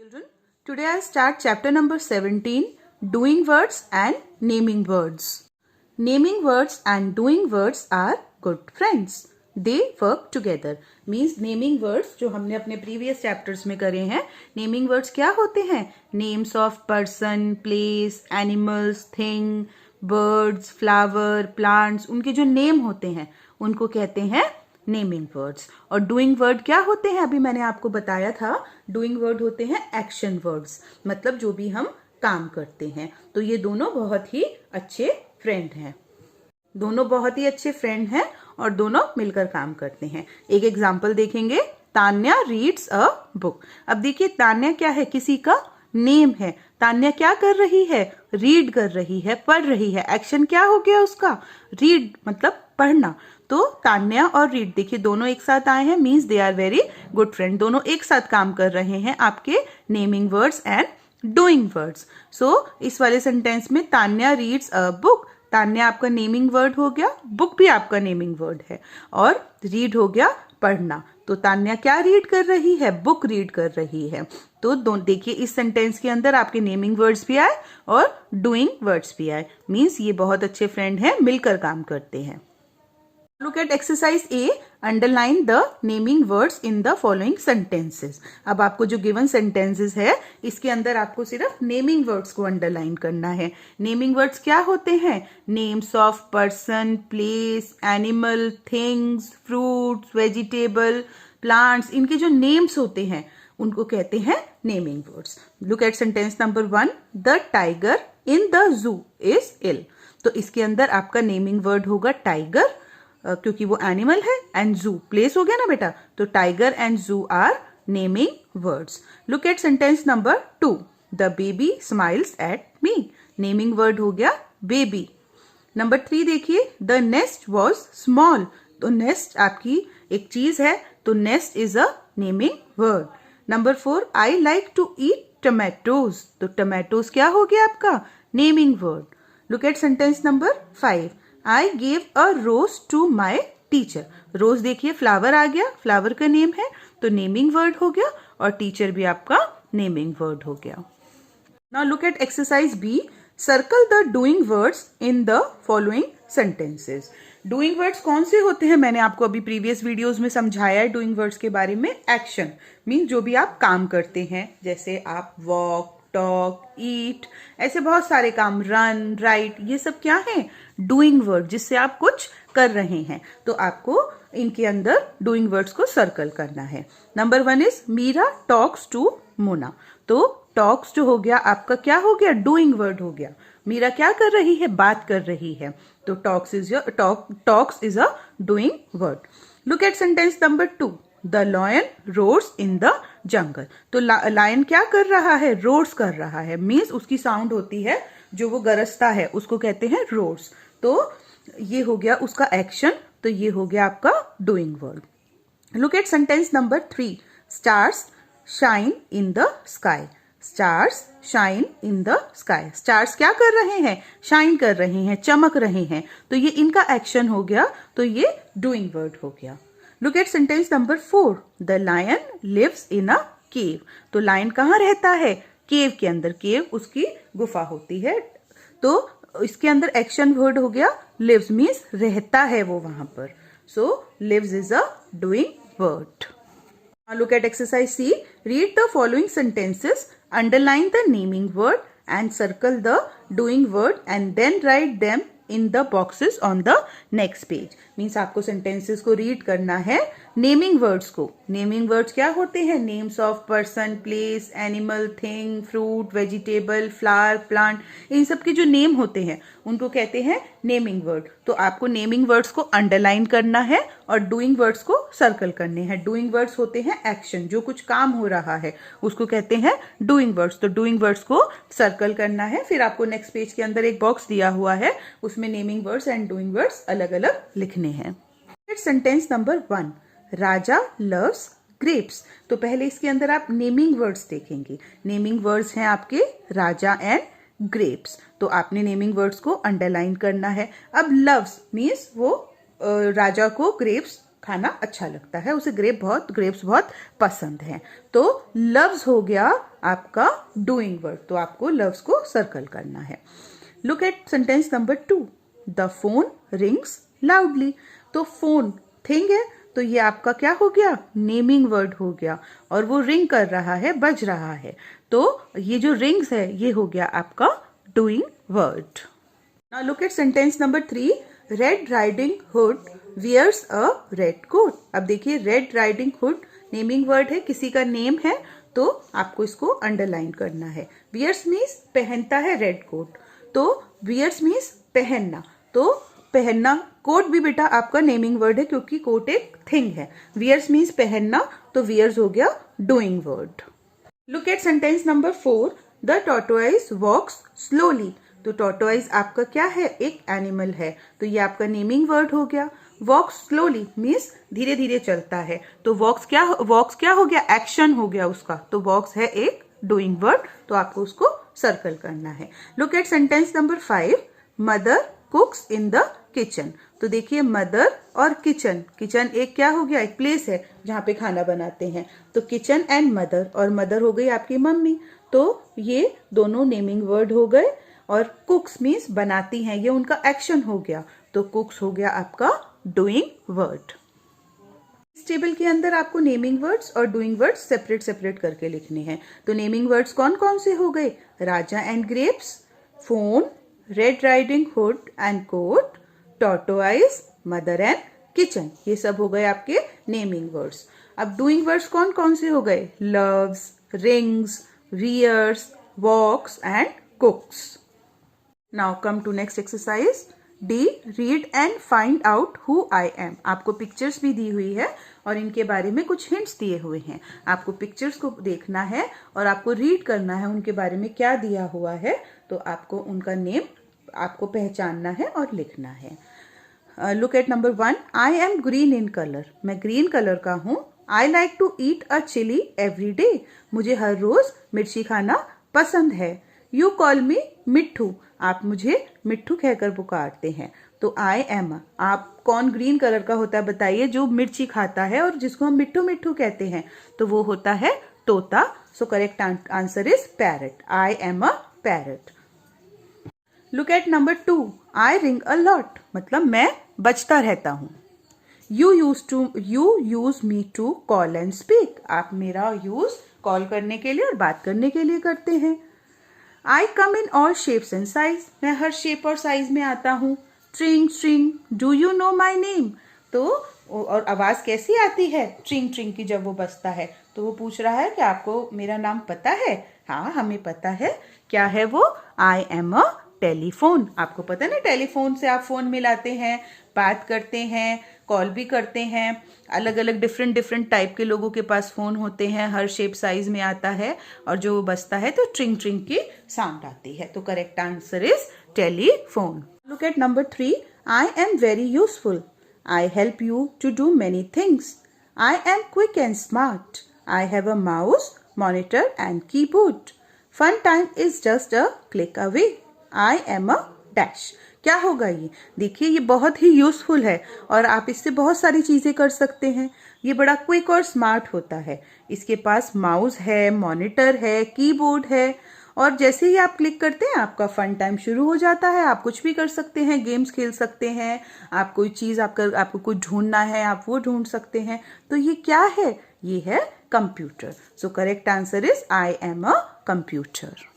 Children, today I start chapter number 17, doing words and naming words. Naming words and doing words are good friends. They work together. Means naming words जो हमने अपने previous chapters में करे हैं, naming words क्या होते हैं? Names of person, place, animals, thing, birds, flower, plants, उनके जो name होते हैं उनको कहते हैं नेमिंग वर्ड्स. और डूइंग वर्ड क्या होते हैं? अभी मैंने आपको बताया था, डूइंग वर्ड होते हैं एक्शन वर्ड्स, मतलब जो भी हम काम करते हैं. तो ये दोनों बहुत ही अच्छे फ्रेंड हैं. दोनों बहुत ही अच्छे फ्रेंड हैं और दोनों मिलकर काम करते हैं. एक एग्जाम्पल देखेंगे, तान्या रीड्स अ बुक. अब देखिए तान्या क्या है? किसी का नेम है. तान्या क्या कर रही है? रीड कर रही है, पढ़ रही है. एक्शन क्या हो गया उसका? रीड, मतलब पढ़ना. तो तान्या और रीड देखिए दोनों एक साथ आए हैं, means they are very good friend. दोनों एक साथ काम कर रहे हैं आपके naming words and doing words. So इस वाले सेंटेंस में Tanya reads a book. Tanya आपका नेमिंग वर्ड हो गया, बुक भी आपका नेमिंग वर्ड है, और रीड हो गया पढ़ना. तो तान्या क्या रीड कर रही है? बुक रीड कर रही है. तो देखिए इस सेंटेंस के अंदर आपके नेमिंग वर्ड्स भी आए और डूइंग वर्ड्स भी आए. मीन्स ये बहुत अच्छे फ्रेंड हैं, मिलकर काम करते हैं. Look at exercise A. Underline the naming words in the following sentences. अब आपको जो given sentences है इसके अंदर आपको सिर्फ naming words को underline करना है. naming words क्या होते हैं? names of person, place, animal, things, fruits, vegetable, plants. इनके जो names होते हैं उनको कहते हैं naming words. Look at sentence number 1. The tiger in the zoo is ill. तो इसके अंदर आपका naming word होगा tiger, क्योंकि वो एनिमल है, एंड जू प्लेस हो गया ना बेटा. तो tiger and zoo are naming words. Look at sentence number 2. The baby smiles at me. Naming word हो गया बेबी. नंबर 3 देखिए, द नेस्ट वॉज स्मॉल. तो नेस्ट आपकी एक चीज है, तो nest is a naming word. Number 4, I like to eat tomatoes. तो टमेटोज क्या हो गया आपका? Naming word. Look at sentence number 5. I gave a rose to my teacher. रोज देखिए फ्लावर आ गया, फ्लावर का नेम है, तो नेमिंग वर्ड हो गया, और टीचर भी आपका नेमिंग वर्ड हो गया. Now look at exercise B. Circle the doing words in the following sentences. Doing words कौन से होते हैं? मैंने आपको अभी प्रीवियस वीडियोस में समझाया है डूइंग वर्ड्स के बारे में. एक्शन मीन जो भी आप काम करते हैं, जैसे आप वॉक, टॉक, ईट, ऐसे बहुत सारे काम, रन, राइट, ये सब क्या है? डूइंग वर्ड, जिससे आप कुछ कर रहे हैं. तो आपको इनके अंदर डूइंग वर्ड्स को सर्कल करना है. Number 1 is Meera talks to Mona. तो टॉक्स जो हो गया आपका क्या हो गया? डूइंग वर्ड हो गया. मीरा क्या कर रही है? बात कर रही है. तो talks is a doing word. Look at sentence number 2. The lion roars in the jungle. तो लायन क्या कर रहा है? रोर्स कर रहा है. मीन्स उसकी साउंड होती है, जो वो गरजता है उसको कहते हैं रोर्स. तो ये हो गया उसका एक्शन, तो ये हो गया आपका doing word. Look at sentence number 3. Stars shine in the sky. Stars shine in the sky. Stars क्या कर रहे हैं? शाइन कर रहे हैं, चमक रहे हैं. तो ये इनका एक्शन हो गया, तो ये डूइंग वर्ड हो गया. Look at sentence number 4. The lion lives in a cave. तो लायन कहाँ रहता है? केव के अंदर. केव उसकी गुफा होती है. तो इसके अंदर एक्शन वर्ड हो गया लिव्स, मीन्स रहता है वो वहां पर. So lives is a doing word. Look at exercise C. Read the following sentences, underline the naming word and circle the doing word and then write them in the boxes on the next page. Means आपको sentences को read करना है, naming words को. Naming words क्या होते हैं? Names of person, place, animal, thing, fruit, vegetable, flower, plant, इन सब के जो नेम होते हैं उनको कहते हैं नेमिंग वर्ड. तो आपको नेमिंग वर्ड्स को अंडरलाइन करना है और डूइंग वर्ड्स को सर्कल करने हैं. डूइंग वर्ड्स होते हैं एक्शन, जो कुछ काम हो रहा है उसको कहते हैं डूइंग वर्ड्स. तो डूइंग वर्ड्स को सर्कल करना है. फिर आपको नेक्स्ट पेज के अंदर एक बॉक्स दिया हुआ है, उसमें naming words and doing words अलग अलग लिखने हैं. Sentence number 1. राजा लव्स ग्रेप्स. तो पहले इसके अंदर आप नेमिंग वर्ड्स देखेंगे. नेमिंग वर्ड्स हैं आपके राजा एंड ग्रेप्स. तो आपने नेमिंग वर्ड्स को अंडरलाइन करना है. अब लव्स मीन्स वो राजा को ग्रेप्स खाना अच्छा लगता है, उसे ग्रेप्स बहुत पसंद है. तो लव्स हो गया आपका डूइंग वर्ड, तो आपको लव्स को सर्कल करना है। Look at sentence number 2, the phone rings loudly. तो फोन थिंग है, तो ये आपका क्या हो गया, नेमिंग वर्ड हो गया, और वो रिंग कर रहा है, बज रहा है, तो ये जो रिंग्स है ये हो गया आपका doing word. Now look at sentence number 3, Red riding Hood wears a red coat. अब देखिए Red riding Hood naming word है, किसी का नेम है, तो आपको इसको अंडरलाइन करना है। वियर्स मीन्स पहनता है रेड कोट, तो वियर्स मीन्स पहनना, तो पहनना, कोट भी बेटा आपका नेमिंग वर्ड है क्योंकि कोट एक थिंग है। वियर्स मीन्स पहनना, तो वियर्स हो गया doing word. Look at sentence number 4, the tortoise walks slowly. तो टॉर्टोइज आपका क्या है, एक एनिमल है, तो ये आपका नेमिंग वर्ड हो गया। वॉक्स स्लोली मीन्स धीरे धीरे चलता है, तो वॉक्स क्या हो गया, एक्शन हो गया उसका, तो वॉक्स है एक डूइंग वर्ड, तो आपको उसको सर्कल करना है। Look at sentence number 5, mother कुक्स in the kitchen. तो देखिए मदर और किचन, किचन एक क्या हो गया, एक प्लेस है जहाँ पे खाना बनाते हैं, तो किचन एंड मदर, और मदर हो गई आपकी मम्मी, तो ये दोनों नेमिंग वर्ड हो गए। और कुक्स मीन्स बनाती हैं, ये उनका एक्शन हो गया, तो कुक्स हो गया आपका डूइंग वर्ड। इस टेबल के अंदर आपको नेमिंग वर्ड्स और डूइंग वर्ड्स सेपरेट सेपरेट करके लिखने हैं। तो नेमिंग वर्ड्स कौन कौन से हो गए, Raja and grapes, phone, red riding hood and coat, tortoise, mother and kitchen, ये सब हो गए आपके नेमिंग वर्ड्स। अब डूइंग वर्ड्स कौन कौन से हो गए, loves, rings, wears, walks and cooks. Now come to next exercise, D read and find out who I am. आपको पिक्चर्स भी दी हुई है और इनके बारे में कुछ हिंट्स दिए हुए हैं। आपको पिक्चर्स को देखना है और आपको रीड करना है उनके बारे में क्या दिया हुआ है, तो आपको उनका नेम आपको पहचानना है और लिखना है। Look at number 1, I am green in colour. मैं ग्रीन कलर का हूँ। I like to eat a chilli every day. मुझे हर रोज मिर्ची खाना पसंद है। यू कॉल मी मिट्ठू। आप मुझे मिट्ठू कहकर पुकारते हैं। तो आई एम, आप कौन ग्रीन कलर का होता है बताइए, जो मिर्ची खाता है और जिसको हम मिट्ठू मिट्ठू कहते हैं, तो वो होता है तोता। So correct answer is parrot. I am a parrot. Look at number 2, I ring a lot, मतलब मैं बजता रहता हूँ। You use me to call and speak. आप मेरा यूज कॉल करने के लिए और बात करने के लिए करते हैं। I come in all shapes and size. मैं हर शेप और साइज में आता हूँ। Tring tring, do you know my name. तो और आवाज कैसी आती है ट्रिंग ट्रिंग की जब वो बजता है, तो वो पूछ रहा है कि आपको मेरा नाम पता है। हाँ हमें पता है। क्या है वो, आई एम अ टेलीफोन। आपको पता है ना, टेलीफोन से आप फोन मिलाते हैं, बात करते हैं, कॉल भी करते हैं। अलग अलग डिफरेंट टाइप के लोगों के पास फोन होते हैं, हर शेप साइज में आता है, और जो बजता है तो ट्रिंग ट्रिंग की साउंड आती है। तो correct answer is telephone. Look at number 3, I am very useful. I help you to do many things. I am quick and smart. I have a mouse, monitor and keyboard. Fun time is just a click away. I am a dash. क्या होगा ये, देखिए ये बहुत ही useful है और आप इससे बहुत सारी चीजें कर सकते हैं। ये बड़ा क्विक और स्मार्ट होता है। इसके पास माउस है, मॉनिटर है, कीबोर्ड है, और जैसे ही आप क्लिक करते हैं आपका फन टाइम शुरू हो जाता है। आप कुछ भी कर सकते हैं, गेम्स खेल सकते हैं, आप कोई चीज आपको कुछ ढूंढना है आप वो ढूंढ सकते हैं। तो ये क्या है, ये है computer. So correct answer is I am a computer.